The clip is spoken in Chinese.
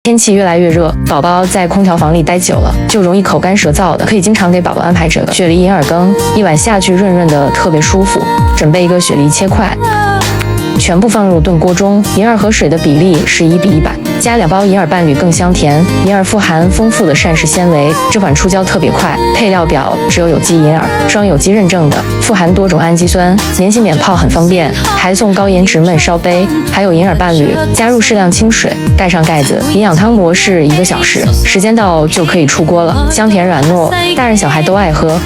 天气越来越热，宝宝在空调房里待久了，就容易口干舌燥的，可以经常给宝宝安排这个雪梨银耳羹，一碗下去润润的，特别舒服。准备一个雪梨切块，全部放入炖锅中，银耳和水的比例是1:100，加2包银耳伴侣更香甜。银耳富含丰富的膳食纤维，这款出胶特别快。配料表只有有机银耳，双有机认证的，富含多种氨基酸，免洗免泡很方便，还送高颜值焖烧杯，还有银耳伴侣。加入适量清水，盖上盖子，营养汤模式1个小时，时间到就可以出锅了，香甜软糯，大人小孩都爱喝。